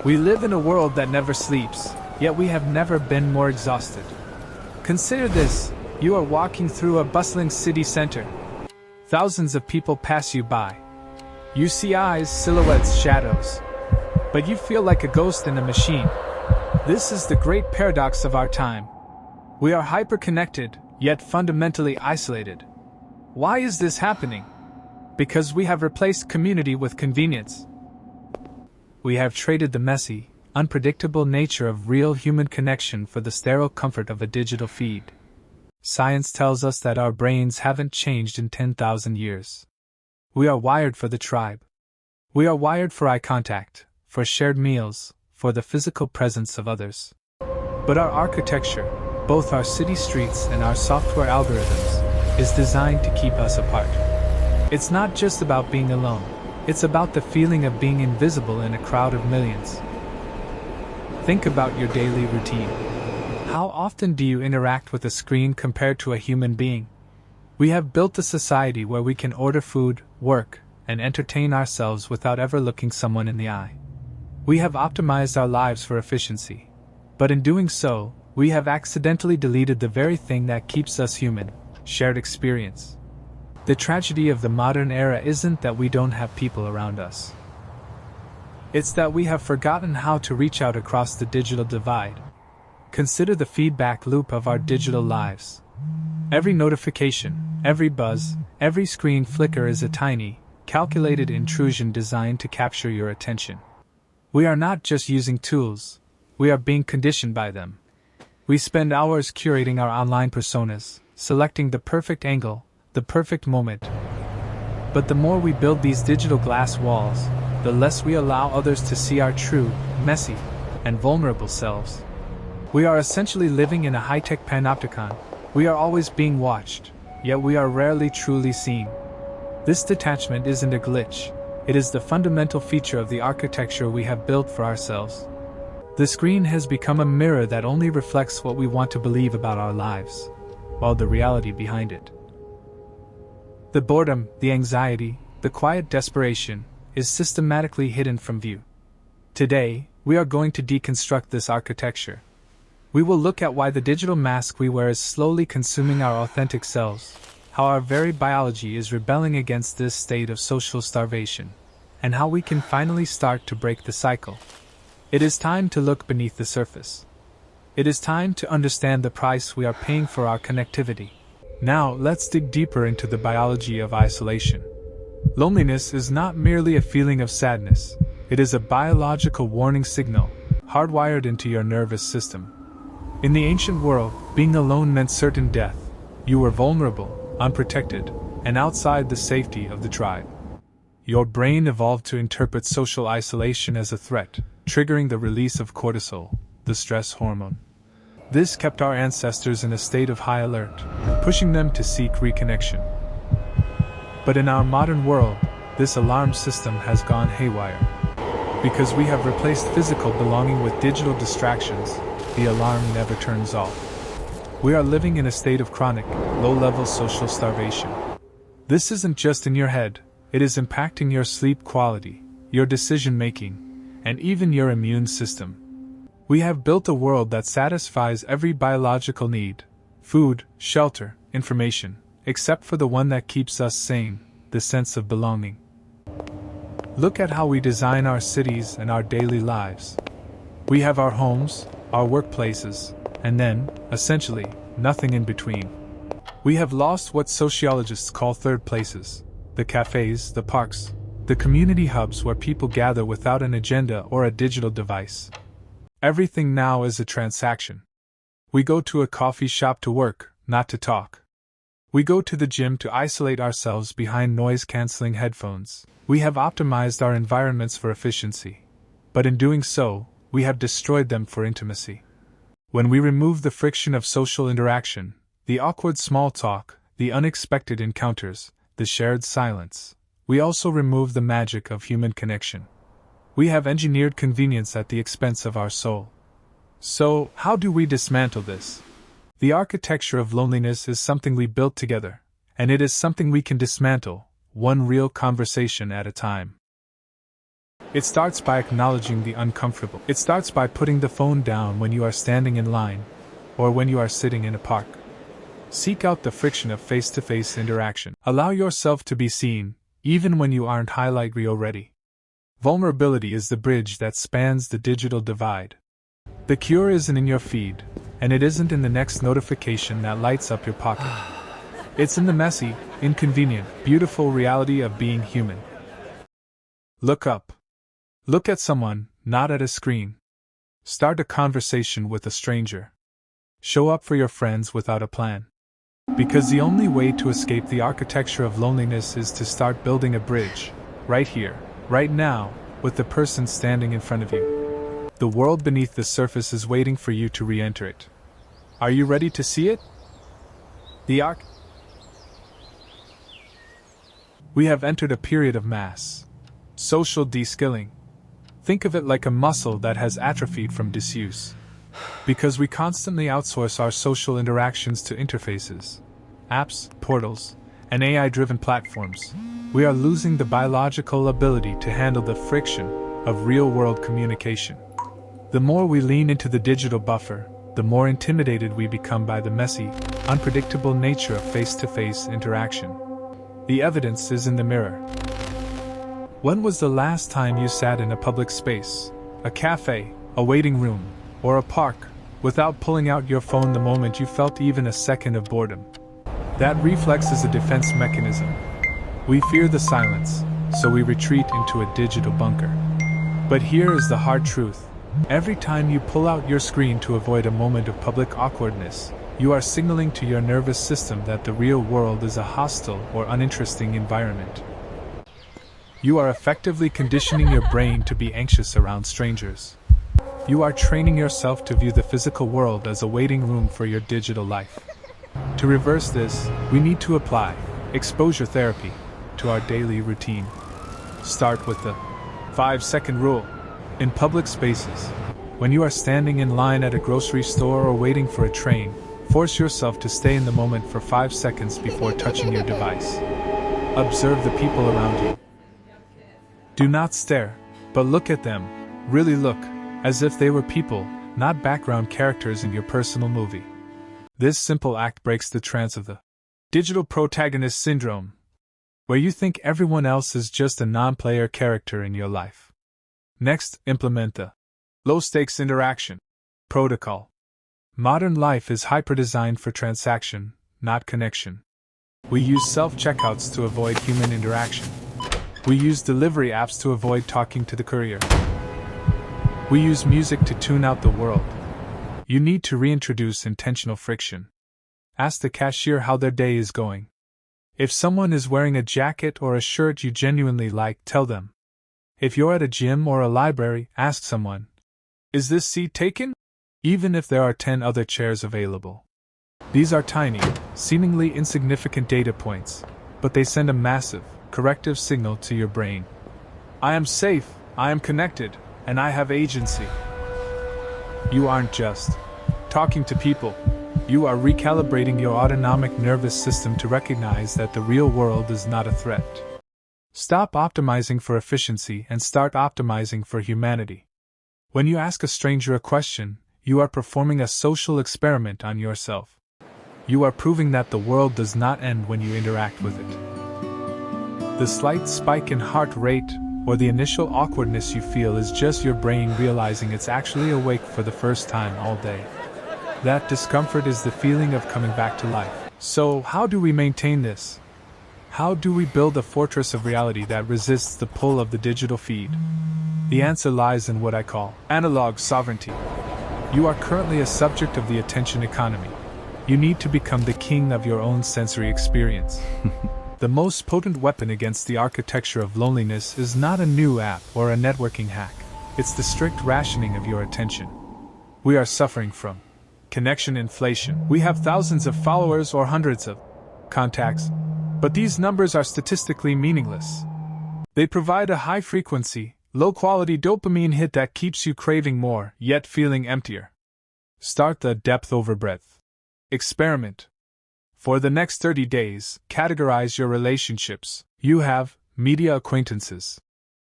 We live in a world that never sleeps, yet we have never been more exhausted. Consider this: you are walking through a bustling city center. Thousands of people pass you by. You see eyes, silhouettes, shadows. But you feel like a ghost in a machine. This is the great paradox of our time. We are hyper-connected, yet fundamentally isolated. Why is this happening? Because we have replaced community with convenience. We have traded the messy, unpredictable nature of real human connection for the sterile comfort of a digital feed. Science tells us that our brains haven't changed in 10,000 years. We are wired for the tribe. We are wired for eye contact, for shared meals, for the physical presence of others. But our architecture, both our city streets and our software algorithms, is designed to keep us apart. It's not just about being alone. It's about the feeling of being invisible in a crowd of millions. Think about your daily routine. How often do you interact with a screen compared to a human being? We have built a society where we can order food, work, and entertain ourselves without ever looking someone in the eye. We have optimized our lives for efficiency. But in doing so, we have accidentally deleted the very thing that keeps us human: shared experience. The tragedy of the modern era isn't that we don't have people around us. It's that we have forgotten how to reach out across the digital divide. Consider the feedback loop of our digital lives. Every notification, every buzz, every screen flicker is a tiny, calculated intrusion designed to capture your attention. We are not just using tools, we are being conditioned by them. We spend hours curating our online personas, selecting the perfect angle, the perfect moment. But the more we build these digital glass walls, the less we allow others to see our true, messy, and vulnerable selves. We are essentially living in a high-tech panopticon. We are always being watched, yet we are rarely truly seen. This detachment isn't a glitch. It is the fundamental feature of the architecture we have built for ourselves. The screen has become a mirror that only reflects what we want to believe about our lives, while the reality behind it, the boredom, the anxiety, the quiet desperation, is systematically hidden from view. Today, we are going to deconstruct this architecture. We will look at why the digital mask we wear is slowly consuming our authentic selves, how our very biology is rebelling against this state of social starvation, and how we can finally start to break the cycle. It is time to look beneath the surface. It is time to understand the price we are paying for our connectivity. Now, let's dig deeper into the biology of isolation. Loneliness is not merely a feeling of sadness, it is a biological warning signal, hardwired into your nervous system. In the ancient world, being alone meant certain death. You were vulnerable, unprotected, and outside the safety of the tribe. Your brain evolved to interpret social isolation as a threat, triggering the release of cortisol, the stress hormone. This kept our ancestors in a state of high alert, pushing them to seek reconnection. But in our modern world, this alarm system has gone haywire. Because we have replaced physical belonging with digital distractions, the alarm never turns off. We are living in a state of chronic, low-level social starvation. This isn't just in your head, it is impacting your sleep quality, your decision-making, and even your immune system. We have built a world that satisfies every biological need: food, shelter, information, except for the one that keeps us sane, the sense of belonging. Look at how we design our cities and our daily lives. We have our homes, our workplaces, and then, essentially, nothing in between. We have lost what sociologists call third places: the cafes, the parks, the community hubs where people gather without an agenda or a digital device. Everything now is a transaction. We go to a coffee shop to work, not to talk. We go to the gym to isolate ourselves behind noise-canceling headphones. We have optimized our environments for efficiency. But in doing so, we have destroyed them for intimacy. When we remove the friction of social interaction, the awkward small talk, the unexpected encounters, the shared silence, we also remove the magic of human connection. We have engineered convenience at the expense of our soul. So, how do we dismantle this? The architecture of loneliness is something we built together, and it is something we can dismantle, one real conversation at a time. It starts by acknowledging the uncomfortable. It starts by putting the phone down when you are standing in line, or when you are sitting in a park. Seek out the friction of face-to-face interaction. Allow yourself to be seen, even when you aren't highlight reel ready. Vulnerability is the bridge that spans the digital divide. The cure isn't in your feed, and it isn't in the next notification that lights up your pocket. It's in the messy, inconvenient, beautiful reality of being human. Look up. Look at someone, not at a screen. Start a conversation with a stranger. Show up for your friends without a plan. Because the only way to escape the architecture of loneliness is to start building a bridge, right here, right now, with the person standing in front of you. The world beneath the surface is waiting for you to re-enter it. Are you ready to see it? We have entered a period of mass social de-skilling. Think of it like a muscle that has atrophied from disuse. Because we constantly outsource our social interactions to interfaces, apps, portals, and AI-driven platforms, we are losing the biological ability to handle the friction of real-world communication. The more we lean into the digital buffer, the more intimidated we become by the messy, unpredictable nature of face-to-face interaction. The evidence is in the mirror. When was the last time you sat in a public space, a cafe, a waiting room, or a park, without pulling out your phone the moment you felt even a second of boredom? That reflex is a defense mechanism. We fear the silence, so we retreat into a digital bunker. But here is the hard truth. Every time you pull out your screen to avoid a moment of public awkwardness, you are signaling to your nervous system that the real world is a hostile or uninteresting environment. You are effectively conditioning your brain to be anxious around strangers. You are training yourself to view the physical world as a waiting room for your digital life. To reverse this, we need to apply exposure therapy to our daily routine. Start with the 5-second rule. In public spaces, when you are standing in line at a grocery store or waiting for a train, force yourself to stay in the moment for 5 seconds before touching your device. Observe the people around you. Do not stare, but look at them, really look, as if they were people, not background characters in your personal movie. This simple act breaks the trance of the digital protagonist syndrome, where you think everyone else is just a non-player character in your life. Next, implement the low-stakes interaction protocol. Modern life is hyper-designed for transaction, not connection. We use self-checkouts to avoid human interaction. We use delivery apps to avoid talking to the courier. We use music to tune out the world. You need to reintroduce intentional friction. Ask the cashier how their day is going. If someone is wearing a jacket or a shirt you genuinely like, tell them. If you're at a gym or a library, ask someone, "Is this seat taken?" Even if there are 10 other chairs available. These are tiny, seemingly insignificant data points, but they send a massive, corrective signal to your brain. I am safe, I am connected, and I have agency. You aren't just talking to people. You are recalibrating your autonomic nervous system to recognize that the real world is not a threat. Stop optimizing for efficiency and start optimizing for humanity. When you ask a stranger a question, you are performing a social experiment on yourself. You are proving that the world does not end when you interact with it. The slight spike in heart rate or the initial awkwardness you feel is just your brain realizing it's actually awake for the first time all day. That discomfort is the feeling of coming back to life. So, how do we maintain this? How do we build a fortress of reality that resists the pull of the digital feed? The answer lies in what I call analog sovereignty. You are currently a subject of the attention economy. You need to become the king of your own sensory experience. The most potent weapon against the architecture of loneliness is not a new app or a networking hack. It's the strict rationing of your attention. We are suffering from connection inflation. We have thousands of followers or hundreds of contacts, but these numbers are statistically meaningless. They provide a high-frequency, low-quality dopamine hit that keeps you craving more, yet feeling emptier. Start the depth over breadth experiment. For the next 30 days, categorize your relationships. You have media acquaintances,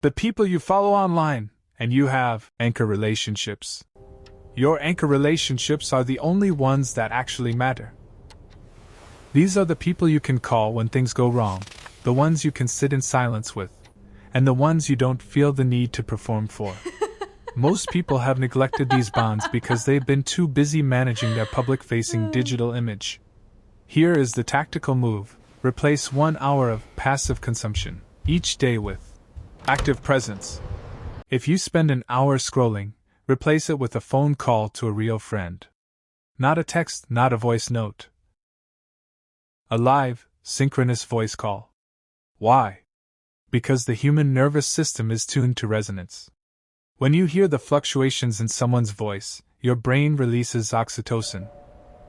The people you follow online, and you have anchor relationships. Your anchor relationships are the only ones that actually matter. These are the people you can call when things go wrong, the ones you can sit in silence with, and the ones you don't feel the need to perform for. Most people have neglected these bonds because they've been too busy managing their public-facing digital image. Here is the tactical move: replace 1 hour of passive consumption each day with active presence. If you spend an hour scrolling, replace it with a phone call to a real friend. Not a text, not a voice note. A live, synchronous voice call. Why? Because the human nervous system is tuned to resonance. When you hear the fluctuations in someone's voice, your brain releases oxytocin.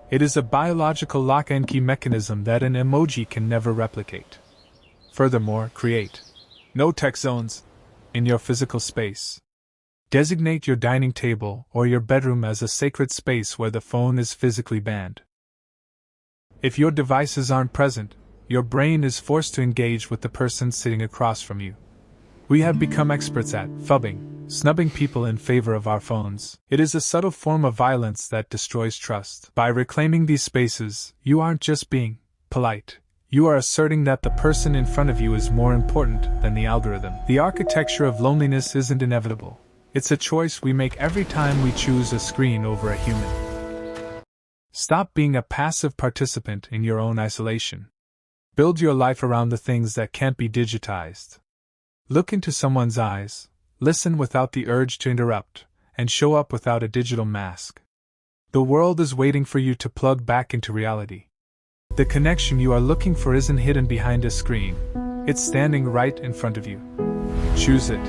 It is a biological lock and key mechanism that an emoji can never replicate. Furthermore, create no-tech zones in your physical space. Designate your dining table or your bedroom as a sacred space where the phone is physically banned. If your devices aren't present, your brain is forced to engage with the person sitting across from you. We have become experts at phubbing, snubbing people in favor of our phones. It is a subtle form of violence that destroys trust. By reclaiming these spaces, you aren't just being polite. You are asserting that the person in front of you is more important than the algorithm. The architecture of loneliness isn't inevitable. It's a choice we make every time we choose a screen over a human. Stop being a passive participant in your own isolation. Build your life around the things that can't be digitized. Look into someone's eyes, listen without the urge to interrupt, and show up without a digital mask. The world is waiting for you to plug back into reality. The connection you are looking for isn't hidden behind a screen. It's standing right in front of you. Choose it.